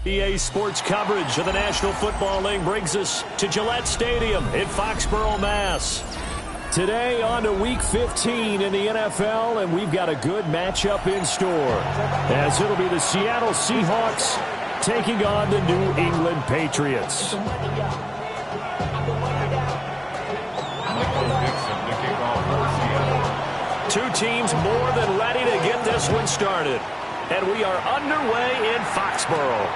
EA Sports coverage of the National Football League brings us to Gillette Stadium in Foxborough, Mass. Today on to Week 15 in the NFL, and we've got a good matchup in store, as it'll be the Seattle Seahawks taking on the New England Patriots. Two teams more than ready to get this one started, and we are underway in Foxborough.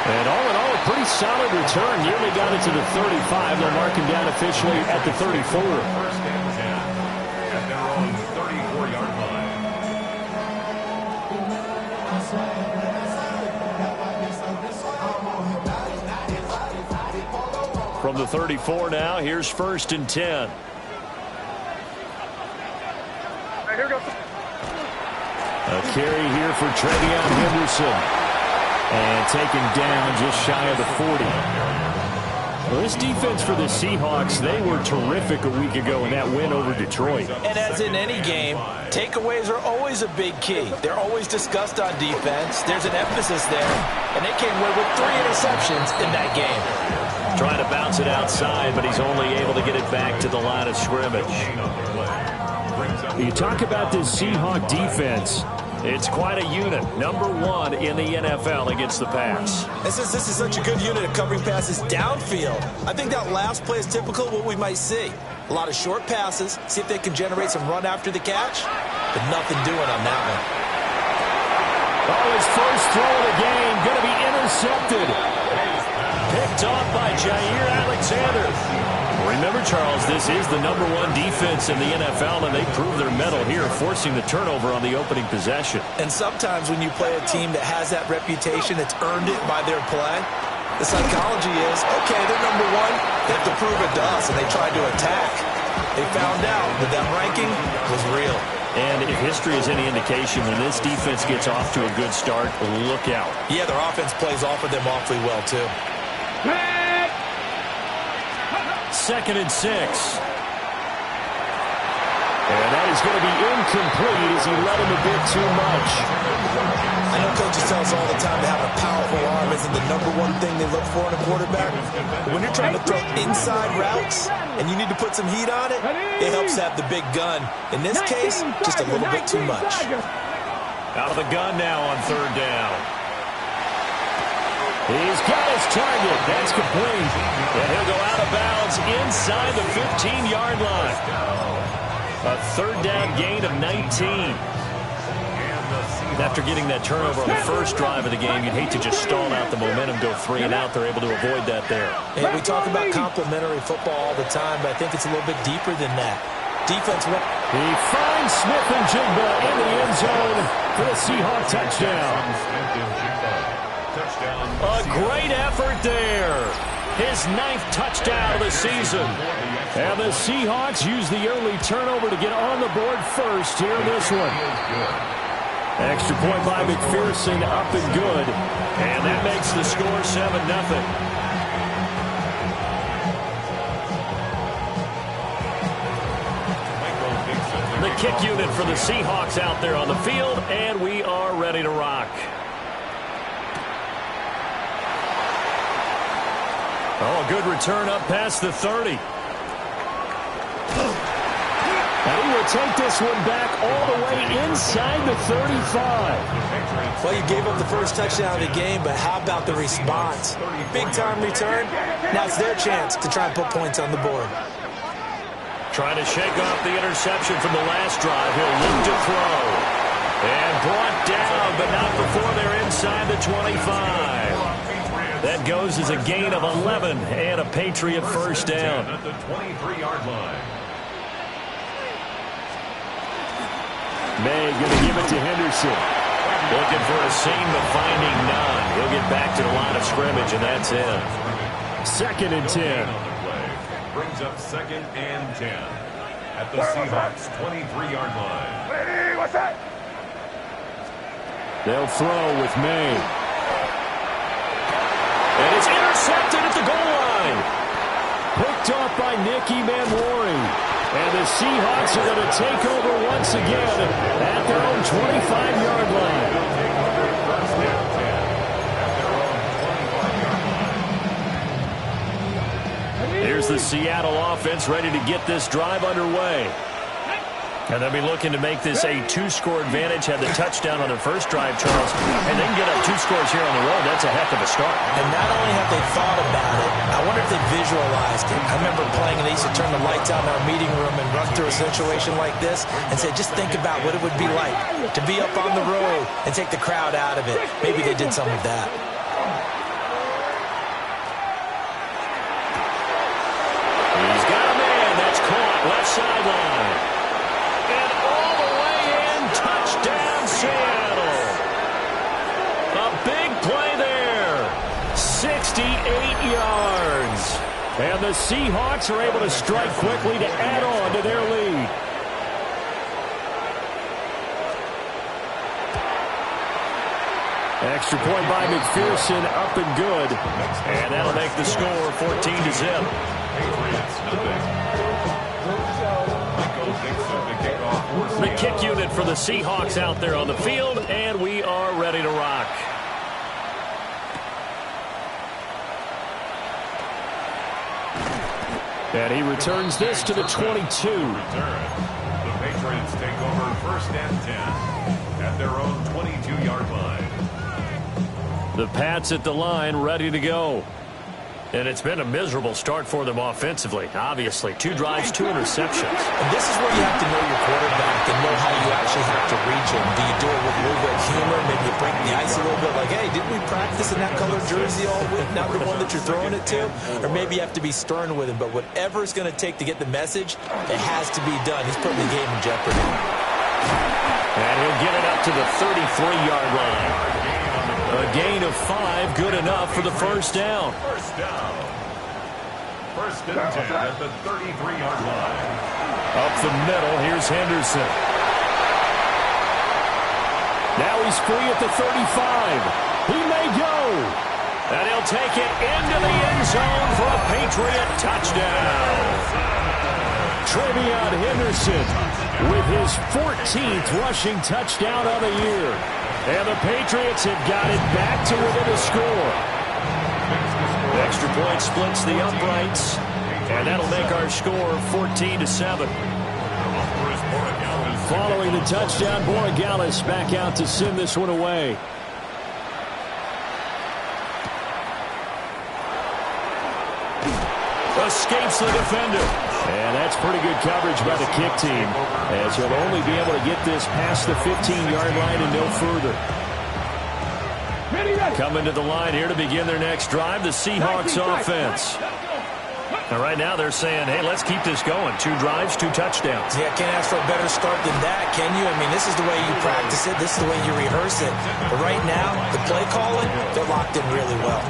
And all in all, a pretty solid return. Nearly got it to the 35. They'll mark him down officially at the 34. First and 10 at their own 34-yard line. From the 34 now, here's first and 10. A carry here for Trevion Henderson. And taken down just shy of the 40. Well, this defense for the Seahawks, they were terrific a week ago in that win over Detroit. And as in any game, takeaways are always a big key. They're always discussed on defense. There's an emphasis there. And they came away with 3 interceptions in that game. Trying to bounce it outside, but he's only able to get it back to the line of scrimmage. You talk about this Seahawk defense. It's quite a unit. Number 1 in the NFL against the pass. This is such a good unit of covering passes downfield. I think that last play is typical of what we might see. A lot of short passes. See if they can generate some run after the catch. But nothing doing on that one. Oh, his first throw of the game going to be intercepted. Picked off by Jair Alexander. Remember, Charles, this is the number 1 defense in the NFL, and they prove their mettle here, forcing the turnover on the opening possession. And sometimes when you play a team that has that reputation, it's earned it by their play. The psychology is, okay, they're number 1. They have to prove it to us, and they tried to attack. They found out that that ranking was real. And if history is any indication, when this defense gets off to a good start, look out. Yeah, their offense plays off of them awfully well, too. Second and 6. And that is going to be incomplete as he let him a bit too much. I know coaches tell us all the time that having a powerful arm isn't the number 1 thing they look for in a quarterback. But when you're trying to throw inside routes and you need to put some heat on it, it helps have the big gun. In this case, just a little bit too much. Out of the gun now on third down. He's got his target. That's complete. And he'll go out of bounds inside the 15-yard line. A third down gain of 19. After getting that turnover on the first drive of the game, you'd hate to just stall out the momentum, go 3 and out. They're able to avoid that there. And we talk about complementary football all the time, but I think it's a little bit deeper than that. Defense. He finds Smith and Jigba in the end zone for the Seahawks touchdown. A great effort there. His 9th touchdown of the season. And the Seahawks use the early turnover to get on the board first here in this one. Extra point by McPherson, up and good. And that makes the score 7-0. The kick unit for the Seahawks out there on the field, and we are ready to rock. Oh, a good return up past the 30. And he to take this one back all the way inside the 35. Well, you gave up the first touchdown of the game, but how about the response? Big-time return. Now it's their chance to try and put points on the board. Trying to shake off the interception from the last drive. He'll look to throw. And brought down, but not before they're inside the 25. That goes as a gain of 11 and a Patriot first down. At the 23-yard line. May going to give it to Henderson. Looking for a seam, but finding none. He'll get back to the line of scrimmage, and that's it. 2nd and 10. Brings up 2nd and 10 at the Seahawks 23-yard line. Hey, what's that? They'll throw with May. And it's intercepted at the goal line. Picked off by Nicky Manwari. And the Seahawks are going to take over once again at their own 25-yard line. Here's the Seattle offense ready to get this drive underway. And they'll be looking to make this a 2-score advantage. Had the touchdown on their first drive, Charles. And they can get up 2 scores here on the road. That's a heck of a start. And not only have they thought about it, I wonder if they visualized it. I remember playing, and they used to turn the lights on in our meeting room and run through a situation like this and say, just think about what it would be like to be up on the road and take the crowd out of it. Maybe they did some of that. He's got a man. That's caught. Left sideline. And all the way in. Touchdown, Seattle. A big play there. 68 yards. And the Seahawks are able to strike quickly to add on to their lead. Extra point by McPherson, up and good. And that'll make the score 14-0. The kick unit for the Seahawks out there on the field, and we are ready to rock. And he returns this to the 22. The Patriots take over 1st and 10 at their own 22-yard line. The Pats at the line, ready to go. And it's been a miserable start for them offensively. Obviously, 2 drives, 2 interceptions. And this is where you have to know your quarterback and know how you actually have to reach him. Do you do it with a little bit of humor? Maybe you break the ice a little bit like, hey, didn't we practice in that color jersey all week? Not the one that you're throwing it to? Or maybe you have to be stern with him. But whatever it's going to take to get the message, it has to be done. He's putting the game in jeopardy. And he'll get it up to the 33-yard line. A gain of 5, good enough for the first down. First down. 1st and 10 at the 33-yard line. Up the middle, here's Henderson. Now he's free at the 35. He may go. And he'll take it into the end zone for a Patriot touchdown. Trevion Henderson with his 14th rushing touchdown of the year. And the Patriots have got it back to within a score. Extra point splits the uprights. And that'll make our score 14-7. Following the touchdown, Borregales back out to send this one away. Escapes the defender. And that's pretty good coverage by the kick team, as he'll only be able to get this past the 15-yard line and no further. Coming to the line here to begin their next drive, the Seahawks offense. And right now they're saying, hey, let's keep this going. 2 drives, 2 touchdowns. Yeah, can't ask for a better start than that, can you? I mean, this is the way you practice it. This is the way you rehearse it. But right now, the play calling, they're locked in really well.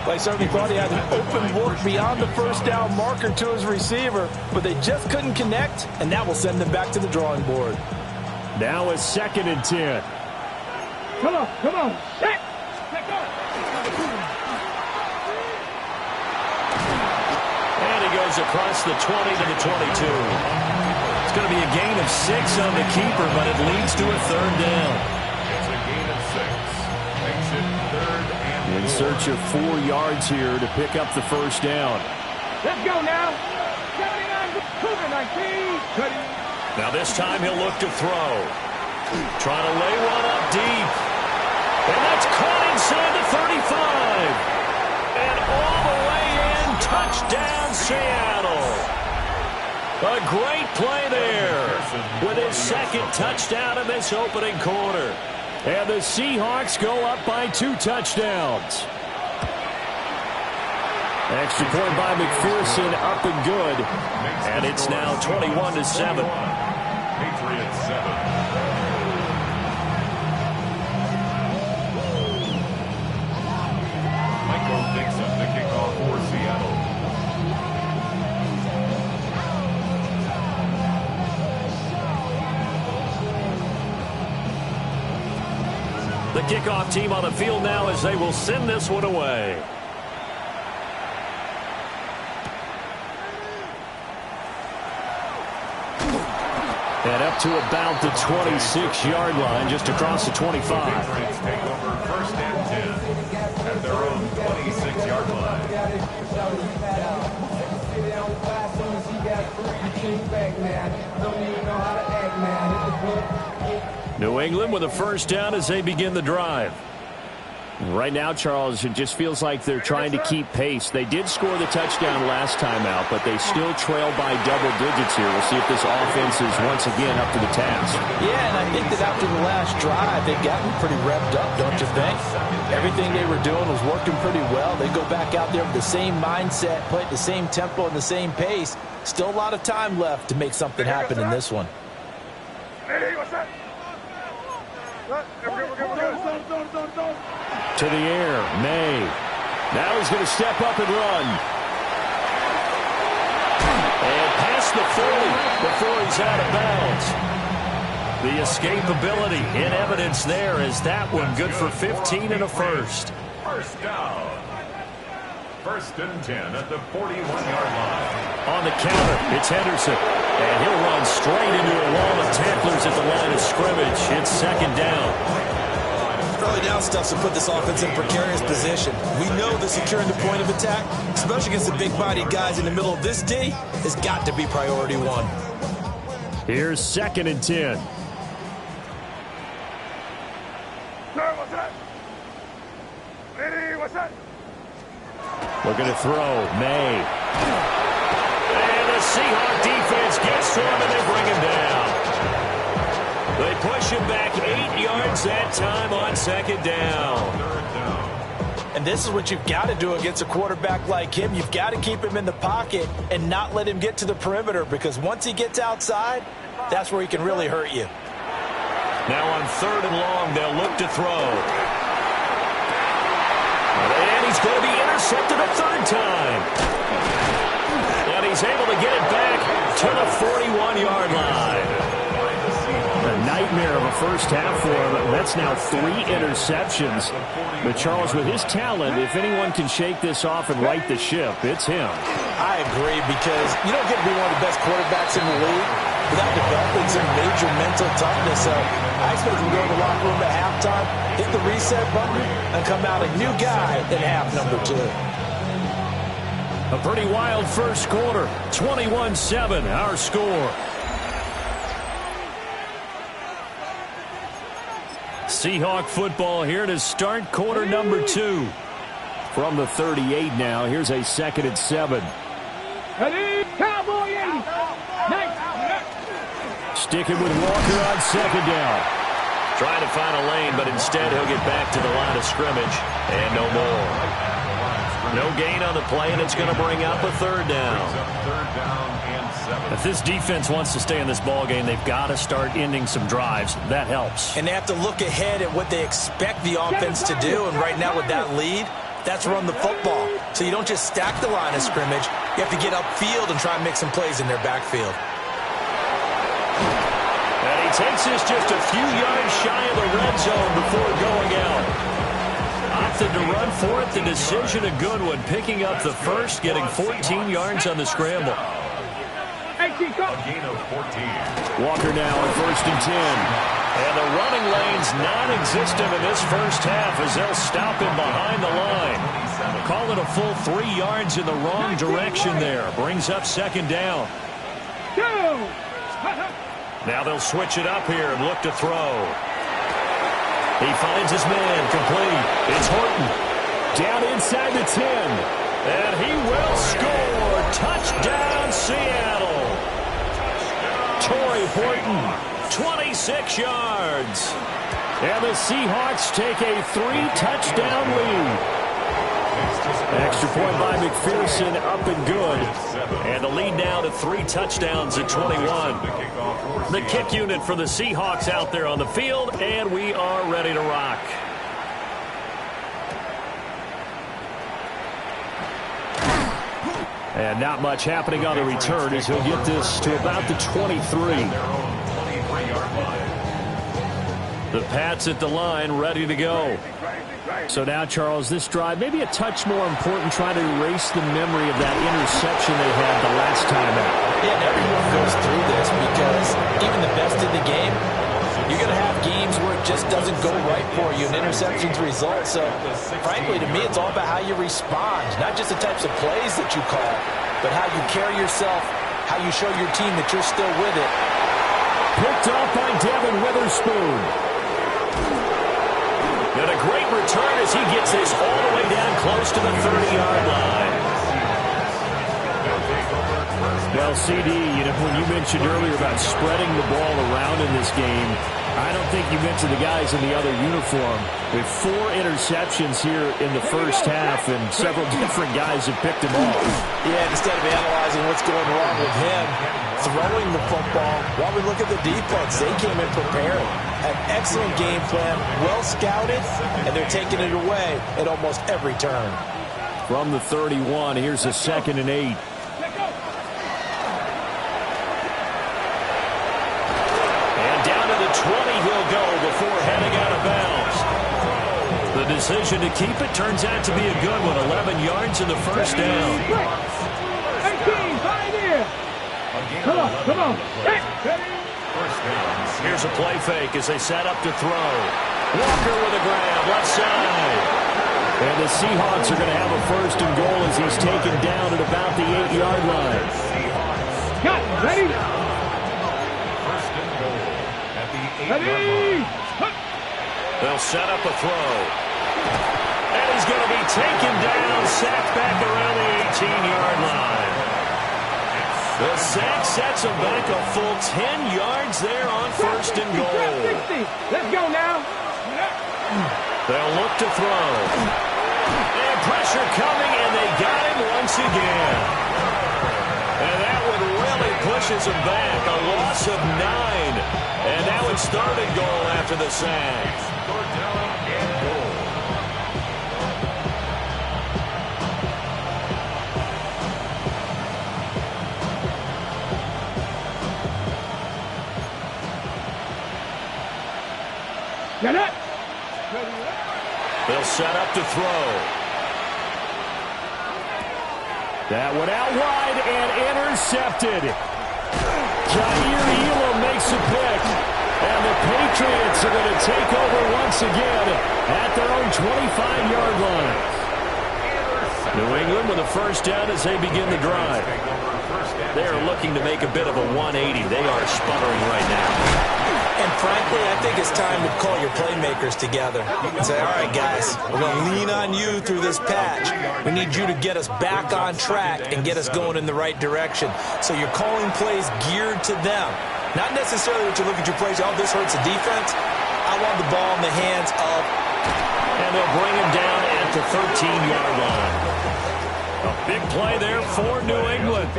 They certainly thought he had an open look beyond the first down marker to his receiver, but they just couldn't connect, and that will send them back to the drawing board. Now a 2nd and 10. Come on, come on. Set. And he goes across the 20 to the 22. It's going to be a gain of 6 on the keeper, but it leads to a 3rd down. It's a gain of 6. Makes it 3rd and In search of 4 yards here to pick up the first down. Let's go now. 79, Cougar 19. Now this time he'll look to throw. Trying to lay one up deep. And that's caught inside the 35. And all the way in, touchdown Seattle. A great play there with his second touchdown in this opening quarter. And the Seahawks go up by 2 touchdowns. Extra point by McPherson, up and good. And it's now 21-7. Patriots 7. Michael Dixon, the kickoff for Seattle. The kickoff team on the field now as they will send this one away. And up to about the 26-yard line, just across the 25. The Patriots take over first and 10 at their own 26-yard line. New England with a first down as they begin the drive. Right now, Charles, it just feels like they're trying to keep pace. They did score the touchdown last time out, but they still trail by double digits here. We'll see if this offense is once again up to the task. Yeah, and I think that after the last drive, they've gotten pretty revved up, don't you think? Everything they were doing was working pretty well. They go back out there with the same mindset, play at the same tempo and the same pace. Still a lot of time left to make something happen in this one. Hey, what's that? To the air, May. Now he's going to step up and run. And past the 40 before he's out of bounds. The escapability in evidence there as that one good for 15 and a first. First down. First and 10 at the 41-yard line. On the counter, it's Henderson. And he'll run straight into a wall of tacklers at the line of scrimmage. It's second down. Early down stuff to put this offense in a precarious position. We know that securing the point of attack, especially against the big-bodied guys in the middle of this D, has got to be priority one. Here's second and 10. Sir, what's that? Lady, what's that? Looking to throw, May. And the Seahawk defense gets to him and they bring him down. They push him back 8 yards that time on second down. And this is what you've got to do against a quarterback like him. You've got to keep him in the pocket and not let him get to the perimeter, because once he gets outside, that's where he can really hurt you. Now on third and long, they'll look to throw. And he's going to be intercepted a third time. And he's able to get it back to the 41-yard line. A nightmare of a first half for him. That's now 3 interceptions. But Charles, with his talent, if anyone can shake this off and right the ship, it's him. I agree, because you don't get to be one of the best quarterbacks in the league without developing some major mental toughness. So I expect him to go to the locker room at halftime, hit the reset button, and come out a new guy in half number 2. A pretty wild first quarter. 21-7, our score. Seahawk football here to start quarter number 2. From the 38 now, here's a second and 7. Cowboy 80. Nice. Sticking with Walker on second down. Trying to find a lane, but instead he'll get back to the line of scrimmage. And no more. No gain on the play, and it's going to bring up a third down. If this defense wants to stay in this ballgame, they've got to start ending some drives. That helps. And they have to look ahead at what they expect the offense to do. And right now with that lead, that's run the football. So you don't just stack the line of scrimmage. You have to get upfield and try and make some plays in their backfield. And he takes this just a few yards shy of the red zone before going out. Opted to run for it. The decision a good one. Picking up the first, getting 14 yards on the scramble. A gain of 14. Walker now at first and 10. And the running lane's non-existent in this first half as they'll stop him behind the line. Call it a full 3 yards in the wrong direction there. Brings up second down. Now they'll switch it up here and look to throw. He finds his man complete. It's Horton. Down inside the 10. And he will score. Touchdown, Seattle. Torrey Horton, 26 yards. And the Seahawks take a 3-touchdown lead. Extra point by McPherson, up and good. And the lead now to 3 touchdowns at 21. The kick unit for the Seahawks out there on the field, and we are ready to rock. And not much happening on the return as he'll get this to about the 23. The Pats at the line, ready to go. So now, Charles, this drive, maybe a touch more important, trying to erase the memory of that interception they had the last time out. Yeah, and everyone goes through this because even the best in the game, you're going to have games where it just doesn't go right for you, and interceptions result. So, frankly, to me, it's all about how you respond, not just the types of plays that you call, but how you carry yourself, how you show your team that you're still with it. Picked off by Devin Witherspoon. And a great return as he gets this all the way down close to the 30-yard line. Well, CD, when you mentioned earlier about spreading the ball around in this game, I don't think you mentioned the guys in the other uniform. With 4 interceptions here in the first half, and several different guys have picked him off. Yeah, instead of analyzing what's going wrong with him, throwing the football, while we look at the defense, they came in prepared. An excellent game plan, well scouted, and they're taking it away at almost every turn. From the 31, here's a 2nd and 8. And down to the 20 he'll go before heading out of bounds. The decision to keep it turns out to be a good one. 11 yards in the first down. 18, right here. Come on. Here's a play fake as they set up to throw. Walker with a grab, left side. And the Seahawks are going to have a 1st and goal as he's taken down at about the 8-yard line. Got it. Ready? 1st and goal at the 8-yard line. They'll set up a throw. And he's going to be taken down, sacked back around the 18-yard line. The sack sets him back a full 10 yards there on 1st and goal. Let's go now. They'll look to throw. And pressure coming, and they got him once again. And that one really pushes him back. A loss of 9. And now it's 3rd and goal after the sack. Get it. They'll set up to throw. That one out wide and intercepted. Jair Elam makes a pick. And the Patriots are going to take over once again at their own 25-yard line. New England with a 1st down as they begin the drive. They are looking to make a bit of a 180. They are sputtering right now. And frankly, I think it's time to call your playmakers together and say, all right, guys, we're going to lean on you through this patch. We need you to get us back on track and get us going in the right direction. So you're calling plays geared to them. Not necessarily that you look at your plays, oh, this hurts the defense. I want the ball in the hands of... And they'll bring him down at the 13-yard line. A big play there for New England.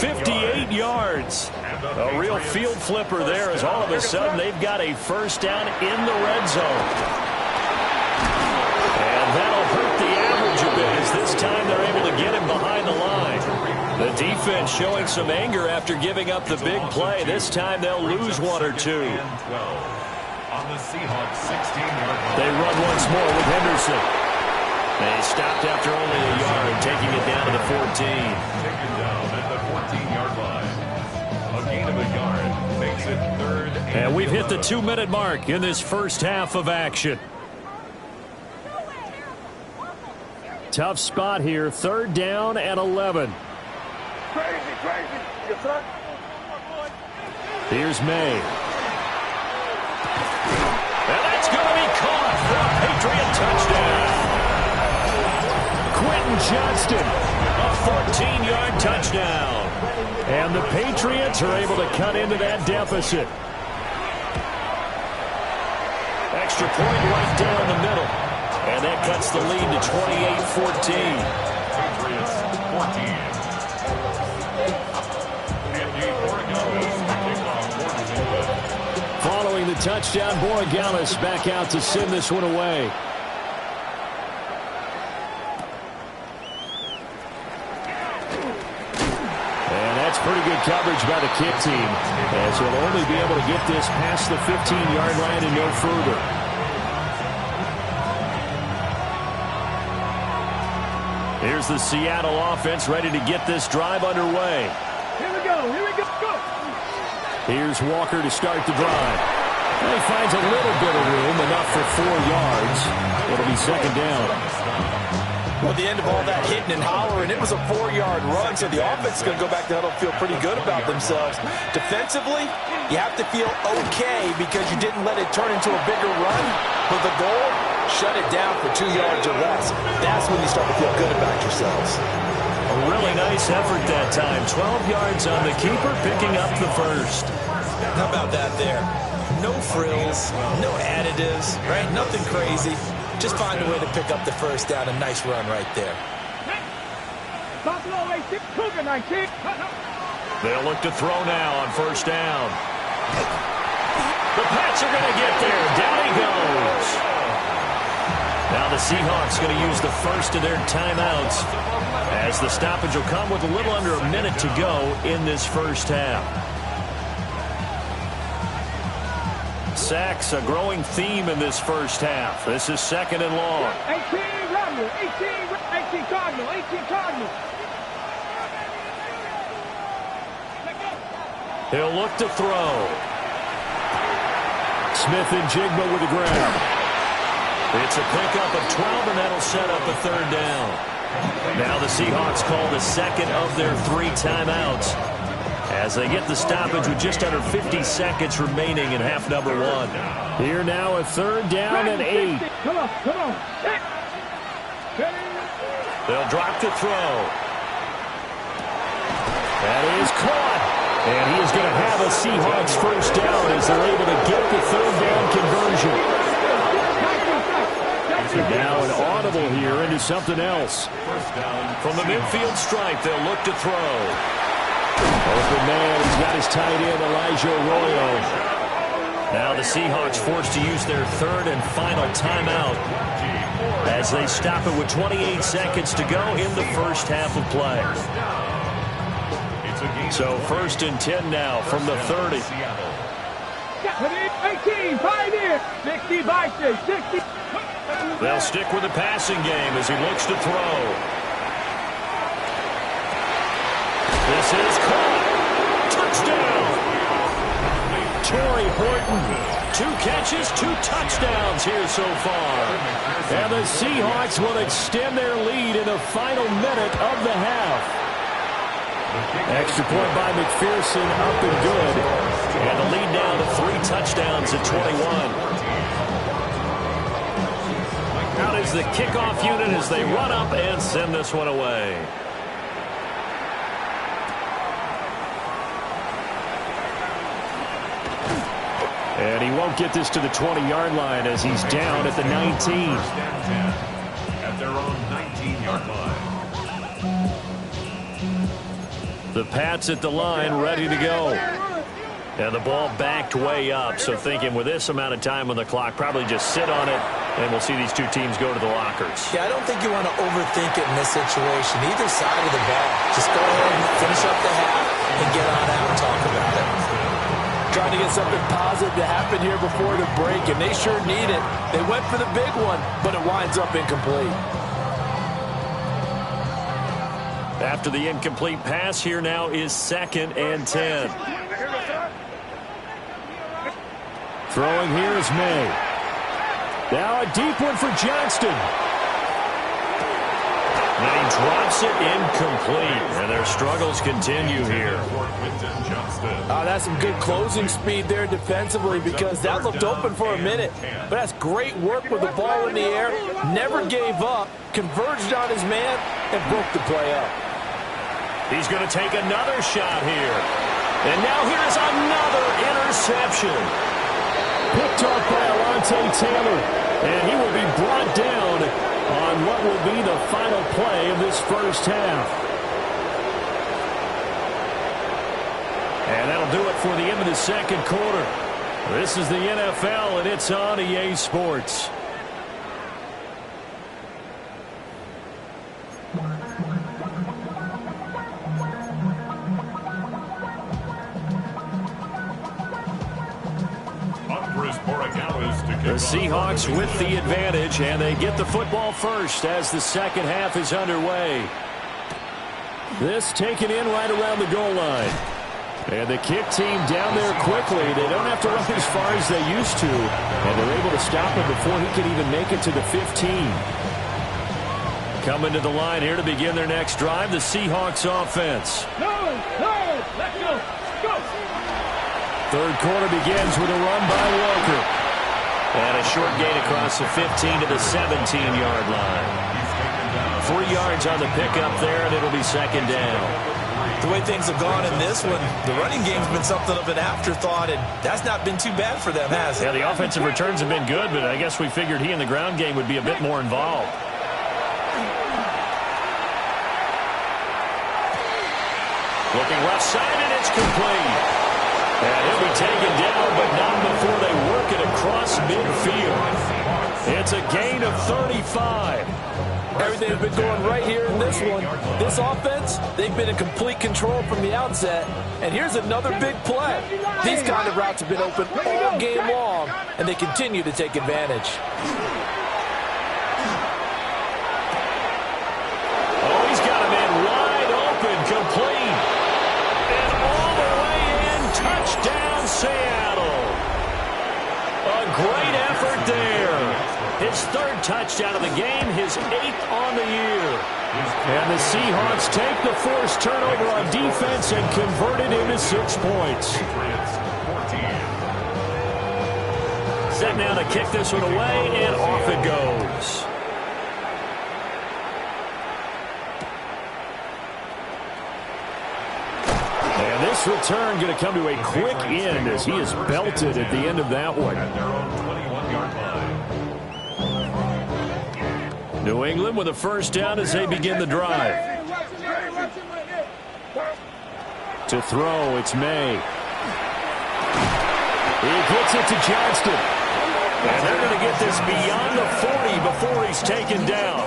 58 yards. A real field flipper there as all of a sudden they've got a 1st down in the red zone. And that'll hurt the average a bit as this time they're able to get him behind the line. The defense showing some anger after giving up the big play. This time they'll lose 1 or 2. On the Seahawks 16-yard line. They run once more with Henderson. They stopped after only a yard, taking it down to the 14. Taken down at the 14-yard line. A gain of a yard makes it 3rd and we've hit the 2-minute mark in this first half of action. Tough spot here. 3rd down and 11. Crazy. Yes, sir. Here's May. And that's going to be caught for a Patriot touchdown. Quentin Johnston, a 14-yard touchdown. And the Patriots are able to cut into that deficit. Extra point right down the middle. And that cuts the lead to 28-14. Patriots 14. Following the touchdown, Borregales back out to send this one away. And that's pretty good coverage by the kick team, as he'll only be able to get this past the 15-yard line and no further. Here's the Seattle offense ready to get this drive underway. Here we go, go! Here's Walker to start the drive. And he finds a little bit of room, enough for 4 yards. It'll be second down. Well, at the end of all that hitting and hollering, it was a 4-yard run, so the offense is going to go back to huddle and feel pretty good about themselves. Defensively, you have to feel okay because you didn't let it turn into a bigger run. But the goal, shut it down for 2 yards or less. That's when you start to feel good about yourselves. A really nice effort that time. 12 yards on the keeper, picking up the first. How about that there? No frills, no additives, right? Nothing crazy. Just find a way to pick up the first down. A nice run right there. They'll look to throw now on first down. The Pats are going to get there. Down he goes. Now the Seahawks going to use the first of their timeouts, as the stoppage will come with a little under a minute to go in this first half. Sacks, a growing theme in this first half. This is second and long. 18 Cardinal, 18 Cardinal, 18 Cardinal. He'll look to throw. Smith and Jigba with the grab. It's a pickup of 12, and that'll set up a third down. Now the Seahawks call the second of their 3 timeouts, as they get the stoppage with just under 50 seconds remaining in half number 1. Here now a third down and 8. Come on. They'll drop to throw. That is caught. And he is going to have a Seahawks first down as they're able to get the third down conversion. Now an audible here into something else. From the midfield stripe, they'll look to throw. Open man, he's got his tight end, Elijah Arroyo. Now the Seahawks forced to use their third and final timeout, as they stop it with 28 seconds to go in the first half of play. So first and 10 now from the 30. 18, Pioneer, 60, Vikings, 60. They'll stick with the passing game as he looks to throw. This is caught. Touchdown. Torrey Horton. 2 catches, 2 touchdowns here so far. And the Seahawks will extend their lead in the final minute of the half. Extra point by McPherson, up and good. And the lead down to 3 touchdowns at 21. Out is the kickoff unit as they run up and send this one away. And he won't get this to the 20-yard line as he's down at the 19. At their own 19-yard line. The Pats at the line, ready to go. And the ball backed way up, so thinking with this amount of time on the clock, probably just sit on it, and we'll see these 2 teams go to the lockers. Yeah, I don't think you want to overthink it in this situation. Either side of the ball. Just go ahead and finish up the half and get on out and talk about it. Trying to get something positive to happen here before the break, and they sure need it. They went for the big one, but it winds up incomplete. After the incomplete pass, here now is second and 10. Throwing here is May. Now a deep one for Johnston. Then he drops it incomplete. And their struggles continue here. That's some good closing speed there defensively, because that looked open for a minute. But that's great work with the ball in the air. Never gave up, converged on his man, and broke the play up. He's going to take another shot here. And now here's another interception. Picked off by Alontae Taylor. And he will be brought down on what will be the final play of this first half. And that'll do it for the end of the second quarter. This is the NFL, and it's on EA Sports. The Seahawks with the advantage, and they get the football first as the second half is underway. This taken in right around the goal line. And the kick team down there quickly. They don't have to run as far as they used to. And they're able to stop him before he can even make it to the 15. Coming to the line here to begin their next drive, the Seahawks offense. Let's go. Third quarter begins with a run by Walker. And a short gain across the 15 to the 17-yard line. 3 yards on the pickup there, and it'll be second down. The way things have gone in this one, the running game's been something of an afterthought, and that's not been too bad for them, has it? Yeah, the offensive returns have been good, but I guess we figured he in the ground game would be a bit more involved. Looking left side, and it's complete. And he'll be taken down, but not before they work it across midfield. It's a gain of 35. Everything's been going right here in this one. This offense, they've been in complete control from the outset. And here's another big play. These kind of routes have been open all game long, and they continue to take advantage. Oh, he's got a man wide open, complete. And all the way in, touchdown Seattle. A great effort there. His third touchdown of the game, his 8th on the year. And the Seahawks take the forced turnover on defense and convert it into 6 points. Set now to kick this one away, and off it goes. And this return going to come to a quick end as he is belted at the end of that one. New England with a first down as they begin the drive. To throw, it's May. He gets it to Johnston. And they're going to get this beyond the 40 before he's taken down.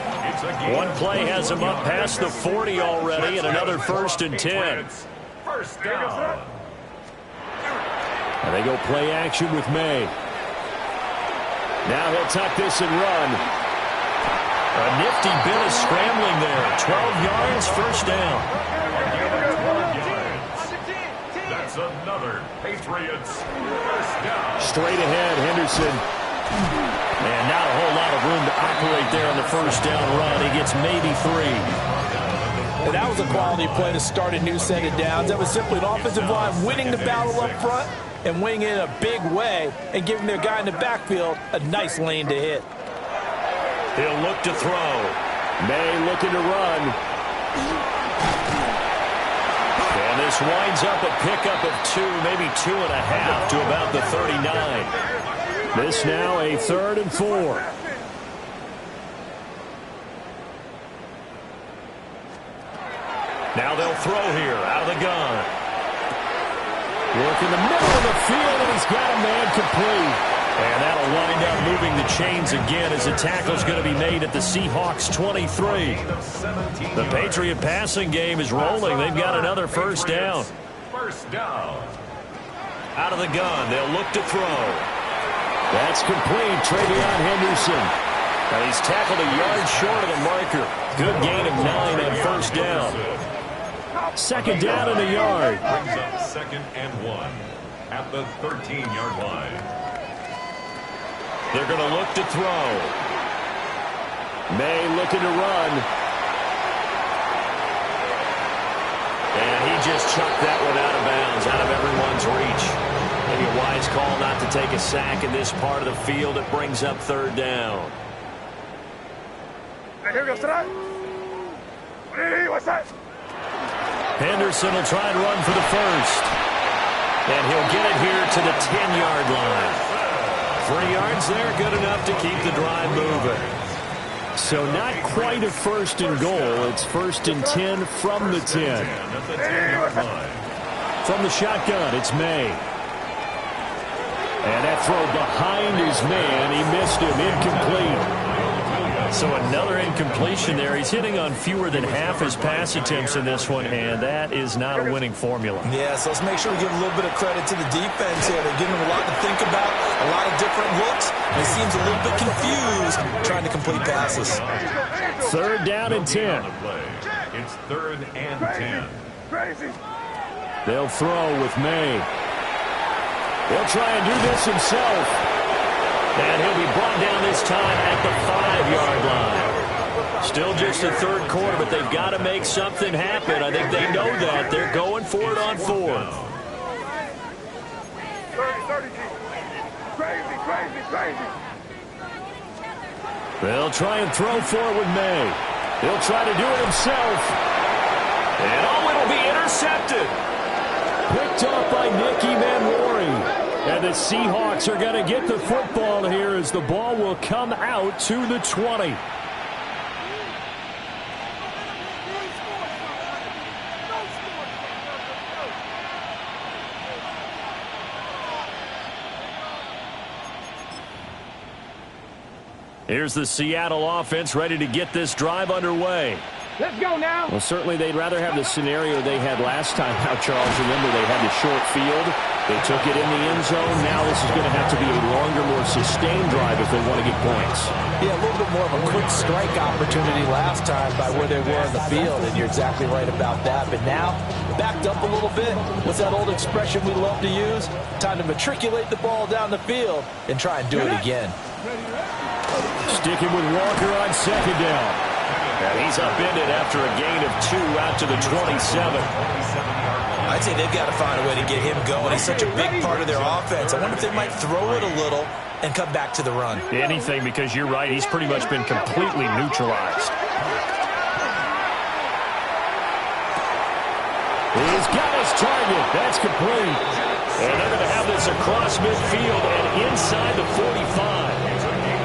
One play has him up past the 40 already, and another 1st and 10. First down. And they go play action with May. Now he'll tuck this and run. A nifty bit of scrambling there. 12 yards, first down. That's another Patriots first down. Straight ahead, Henderson. And not a whole lot of room to operate there on the first down run. He gets maybe 3. And that was a quality play to start a new set of downs. That was simply an offensive line winning the battle up front and winning it in a big way and giving their guy in the backfield a nice lane to hit. He'll look to throw. May looking to run. And this winds up a pickup of 2, maybe 2.5 to about the 39. This now a 3rd and 4. Now they'll throw here out of the gun. Work in the middle of the field, and he's got a man complete. And that'll wind up moving the chains again as the tackle's going to be made at the Seahawks 23. The Patriot passing game is rolling. They've got another first down. First down. Out of the gun, they'll look to throw. That's complete. Travion Henderson. And he's tackled a yard short of the marker. Good gain of 9 on first down. Second down and a yard. Brings up 2nd and 1 at the 13-yard line. They're going to look to throw. May looking to run. And he just chucked that one out of bounds, out of everyone's reach. Maybe a wise call not to take a sack in this part of the field. It brings up third down. Here we go, strike. What's that? Henderson will try and run for the first. And he'll get it here to the 10-yard line. 3 yards there, good enough to keep the drive moving. So not quite a first and goal. It's first and 10 from the 10. From the shotgun, it's May. And that throw behind his man. He missed him, incomplete. So another incompletion there. He's hitting on fewer than half his pass attempts in this one, and that is not a winning formula. Yeah, so let's make sure we give a little bit of credit to the defense here. They're giving him a lot to think about, a lot of different looks, and he seems a little bit confused trying to complete passes. Third down and 10. It's 3rd and 10. They'll throw with May. He'll try and do this himself. And he'll be brought down this time at the 5-yard line. Still just the third quarter, but they've got to make something happen. I think they know that. They're going for it on 4th. Crazy. They'll try and throw for it with May. He'll try to do it himself. And it'll be intercepted. Picked off by Nicky Manwari. And the Seahawks are going to get the football here as the ball will come out to the 20. Here's the Seattle offense ready to get this drive underway. Let's go now. Well, certainly they'd rather have the scenario they had last time out, Charles. Remember, they had the short field. They took it in the end zone. Now this is going to have to be a longer, more sustained drive if they want to get points. Yeah, a little bit more of a quick strike opportunity last time by where they were in the field, and you're exactly right about that. But now, backed up a little bit. What's that old expression we love to use? Time to matriculate the ball down the field and try and do it again. Sticking with Walker on second down. And he's upended after a gain of 2 out to the 27. I'd say they've got to find a way to get him going. He's such a big part of their offense. I wonder if they might throw it a little and come back to the run. Anything, because you're right. He's pretty much been completely neutralized. He's got his target. That's complete. And they're going to have this across midfield and inside the 45.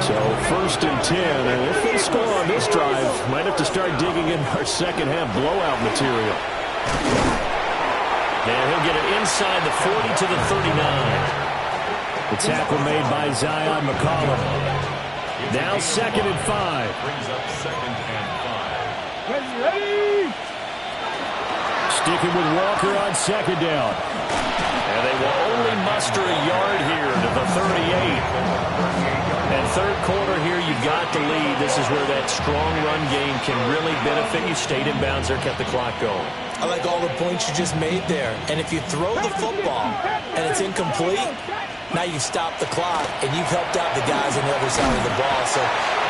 So first and 10, and if they score on this drive, might have to start digging in our second half blowout material. And he'll get it inside the 40 to the 39. The tackle made by Zion McCollum. Now 2nd and 5. Brings up 2nd and 5. Ready. Sticking with Walker on second down. And they will only muster a yard here to the 38. And third quarter here, you've got the lead. This is where that strong run game can really benefit you. Stayed in bounds there, kept the clock going. I like all the points you just made there. And if you throw the football and it's incomplete, now you've stopped the clock and you've helped out the guys on the other side of the ball. So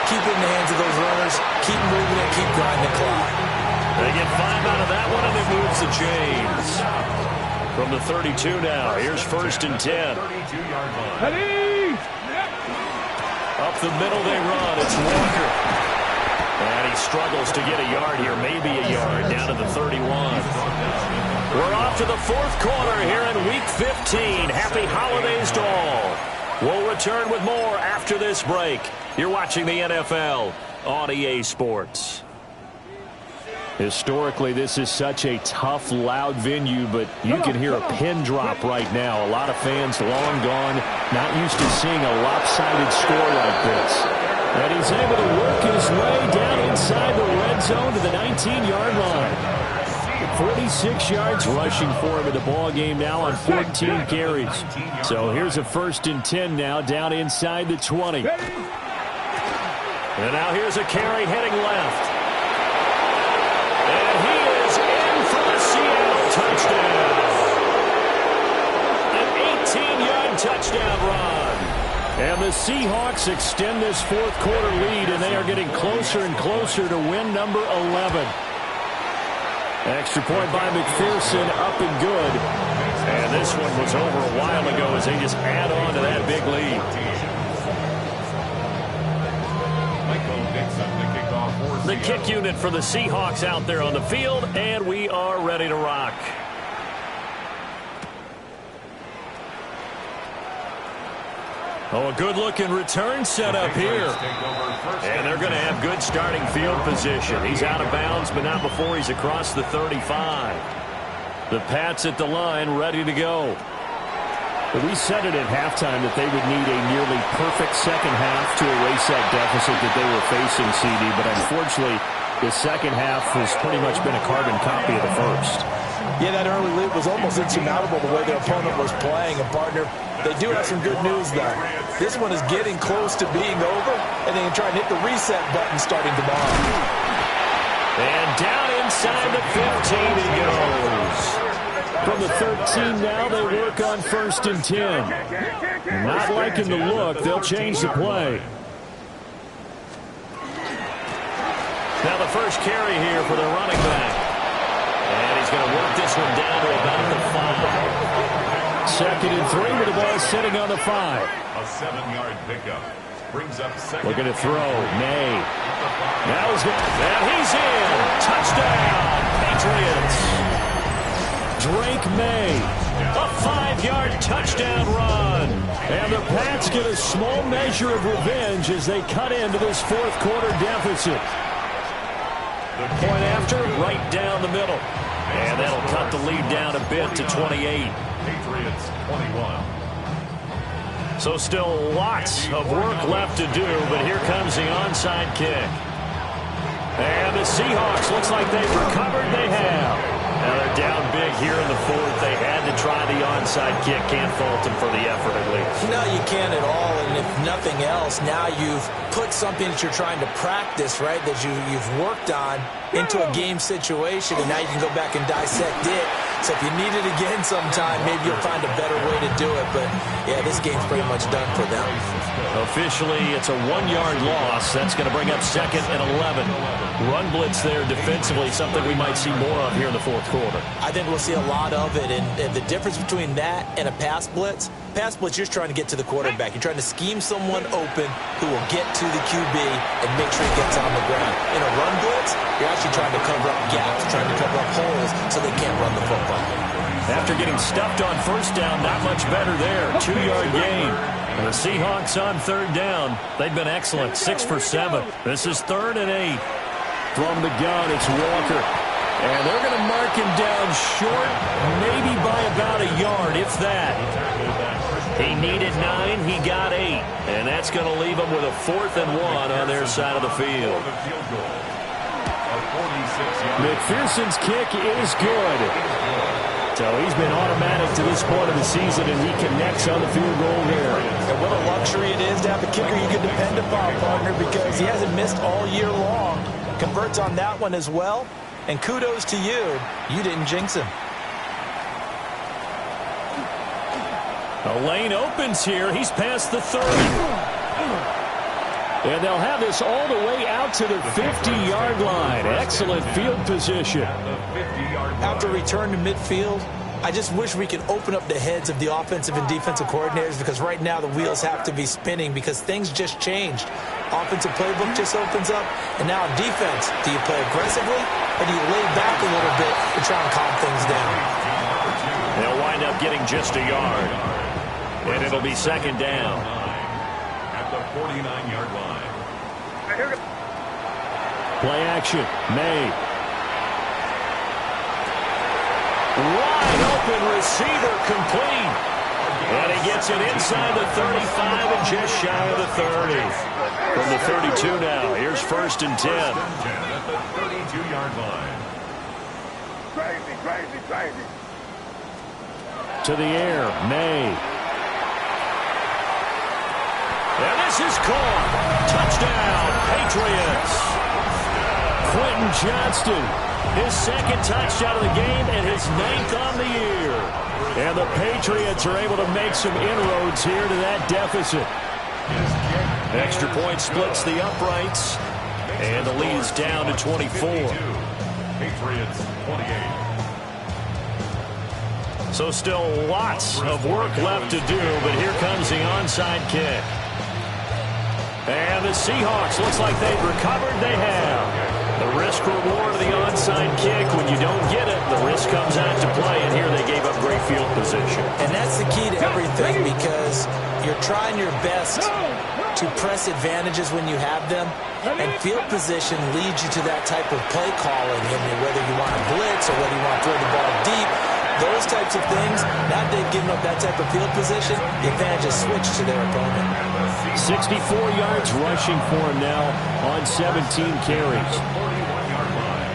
keep it in the hands of those runners. Keep moving it. Keep grinding the clock. They get 5 out of that one, and it moves the chains. From the 32 now, here's 1st and 10. 32-yard line. Ready. Up the middle they run. It's Walker. And he struggles to get a yard here, maybe a yard, down to the 31. We're off to the 4th quarter here in Week 15. Happy holidays to all. We'll return with more after this break. You're watching the NFL on EA Sports. Historically, this is such a tough, loud venue, but you can hear a pin drop right now. A lot of fans long gone, not used to seeing a lopsided score like this. And he's able to work his way down inside the red zone to the 19-yard line. 46 yards rushing for him in the ball game now on 14 carries. So here's a 1st and 10 now down inside the 20. And now here's a carry heading left. And he is in for the Seattle touchdown. An 18-yard touchdown run. And the Seahawks extend this 4th quarter lead, and they are getting closer and closer to win number 11. Extra point by McPherson, up and good. And this one was over a while ago as they just add on to that big lead. The kick unit for the Seahawks out there on the field, and we are ready to rock. Oh, a good-looking return set up here. And they're going to have good starting field position. He's out of bounds, but not before he's across the 35. The Pats at the line, ready to go. Well, we said it at halftime that they would need a nearly perfect second half to erase that deficit that they were facing, CD. But unfortunately, the second half has pretty much been a carbon copy of the first. Yeah, that early lead was almost insurmountable the way their opponent was playing. And, partner, they do have some good news, though. This one is getting close to being over, and they can try and hit the reset button starting tomorrow. And down inside the 15 he goes. From the 13 now, they work on 1st and 10. Not liking the look, they'll change the play. Now the first carry here for the running back. And he's going to work this one down to about the 5. 2nd and 3 with the ball sitting on the 5. A 7-yard pickup. Brings up second. Looking to throw. May. Now he's going. And he's in. Touchdown, Patriots. Drake May. A 5-yard touchdown run. And the Pats get a small measure of revenge as they cut into this fourth quarter deficit. Point after, right down the middle. And that'll cut the lead down a bit to 28. Patriots 21. So still lots of work left to do, but here comes the onside kick. And the Seahawks, looks like they've recovered. They have. Now they're down big here in the fourth. They had to try the onside kick. Can't fault them for the effort, at least. No, you can't at all. And if nothing else, now you've put something that you're trying to practice, right, that you've worked on into a game situation, and now you can go back and dissect it. So if you need it again sometime, maybe you'll find a better way to do it. But, yeah, this game's pretty much done for them. Officially, it's a 1-yard loss. That's going to bring up 2nd and 11. Run blitz there defensively, something we might see more of here in the fourth quarter. I think we'll see a lot of it. And the difference between that and a pass blitz, you're just trying to get to the quarterback. You're trying to scheme someone open who will get to the QB and make sure he gets on the ground. In a run blitz, you're actually trying to cover up gaps, trying to cover up holes so they can't run the football. After getting stuffed on first down, not much better there. 2-yard gain. And the Seahawks on 3rd down. They've been excellent. 6 for 7. This is 3rd and 8. From the gun, it's Walker. And they're going to mark him down short, maybe by about a yard, if that. He needed 9. He got 8. And that's going to leave him with a 4th and 1 on their side of the field. McPherson's kick is good. So he's been automatic to this point of the season, and he connects on the field goal there. And what a luxury it is to have a kicker you can depend upon, partner, because he hasn't missed all year long. Converts on that one as well. And kudos to you. You didn't jinx him. A lane opens here. He's past the 30. And they'll have this all the way out to the 50-yard line. Excellent field position. After return to midfield, I just wish we could open up the heads of the offensive and defensive coordinators, because right now the wheels have to be spinning because things just changed. Offensive playbook just opens up, and now defense. Do you play aggressively, or do you lay back a little bit and try and calm things down? They'll wind up getting just a yard, and it'll be 2nd down. At the 49-yard line. Play action. May. Wide open receiver, complete. And he gets it inside the 35 and just shy of the 30. From the 32 now, here's 1st and 10. At the 32-yard line. Crazy. To the air. May. And this is caught. Touchdown, Patriots. Quentin Johnston, his 2nd touchdown of the game and his 9th on the year. And the Patriots are able to make some inroads here to that deficit. Extra point splits the uprights, and the lead is down to 24. Patriots 28. So still lots of work left to do, but here comes the onside kick. And the Seahawks, looks like they've recovered. They have. The risk-reward of the onside kick, when you don't get it, the risk comes out to play, and here they gave up great field position. And that's the key to everything, because you're trying your best to press advantages when you have them, and field position leads you to that type of play calling, and whether you want to blitz or whether you want to throw the ball deep, those types of things. Now they've given up that type of field position, the advantage is switched to their opponent. 64 yards rushing for him now on 17 carries. 41-yard line.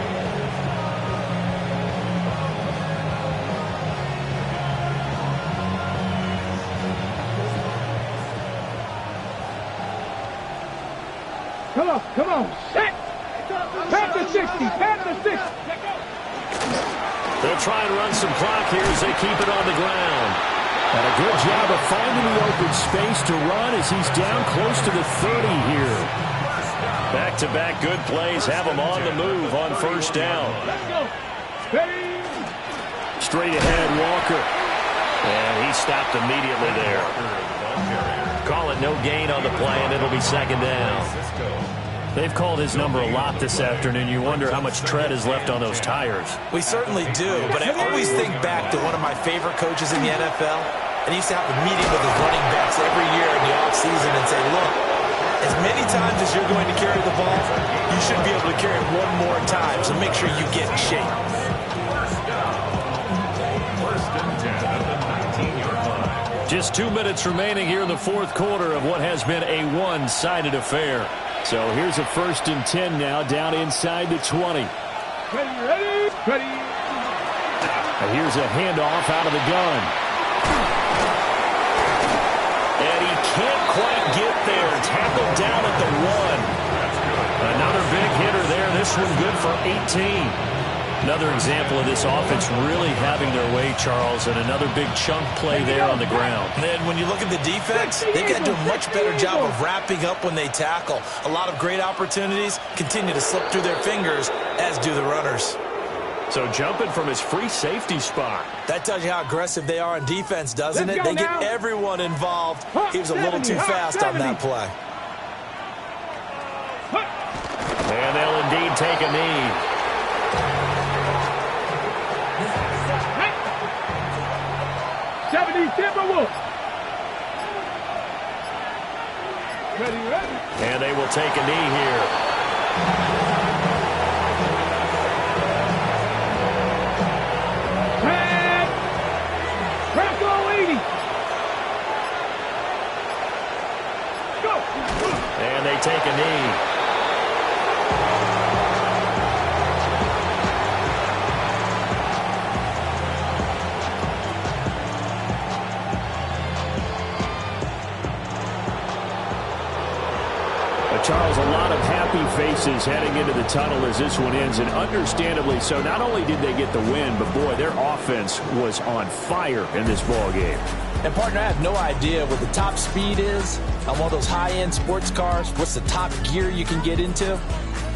Come on, set! Pat the 60, pat the 60. They'll try and run some clock here as they keep it on the ground. And a good job of finding the open space to run as he's down close to the 30 here. Back-to-back good plays have him on the move on first down. Let's go. Ready? Straight ahead, Walker. And he stopped immediately there. Call it no gain on the play, and it'll be second down. They've called his number a lot this afternoon. You wonder how much tread is left on those tires. We certainly do, but I always think back to one of my favorite coaches in the NFL, and he used to have a meeting with his running backs every year in the offseason and say, look, as many times as you're going to carry the ball, you should be able to carry it one more time, so make sure you get in shape. First and 10 at the 19-yard line. Just 2 minutes remaining here in the fourth quarter of what has been a one-sided affair. So here's a first and 10 now, down inside the 20. Ready? And here's a handoff out of the gun. And he can't quite get there. Tackled down at the 1. Another big hitter there. This one good for 18. Another example of this offense really having their way, Charles, and another big chunk play there on the ground. And then when you look at the defense, they've got to do a much better job of wrapping up when they tackle. A lot of great opportunities continue to slip through their fingers, as do the runners. So jumping from his free safety spot. That tells you how aggressive they are on defense, doesn't it? They get everyone involved. He was a little too fast on that play. And they'll indeed take a knee. Timberwolves. Ready? And they will take a knee here. Bronco 80. Go. And they take a knee. Charles, a lot of happy faces heading into the tunnel as this one ends, and understandably so. Not only did they get the win, but boy, their offense was on fire in this ball game. And partner, I have no idea what the top speed is on one of those high-end sports cars. What's the top gear you can get into?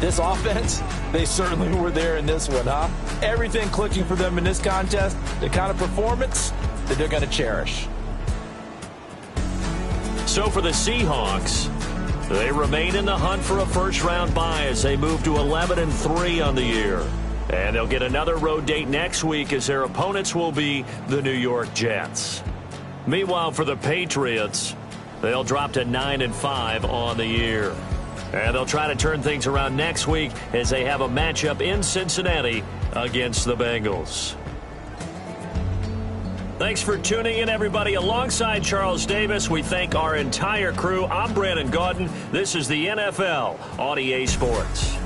This offense, they certainly were there in this one, huh? Everything clicking for them in this contest, the kind of performance that they're going to cherish. So for the Seahawks, they remain in the hunt for a first-round bye as they move to 11-3 on the year. And they'll get another road date next week as their opponents will be the New York Jets. Meanwhile, for the Patriots, they'll drop to 9-5 on the year. And they'll try to turn things around next week as they have a matchup in Cincinnati against the Bengals. Thanks for tuning in, everybody. Alongside Charles Davis, we thank our entire crew. I'm Brandon Gaudin. This is the NFL on EA Sports.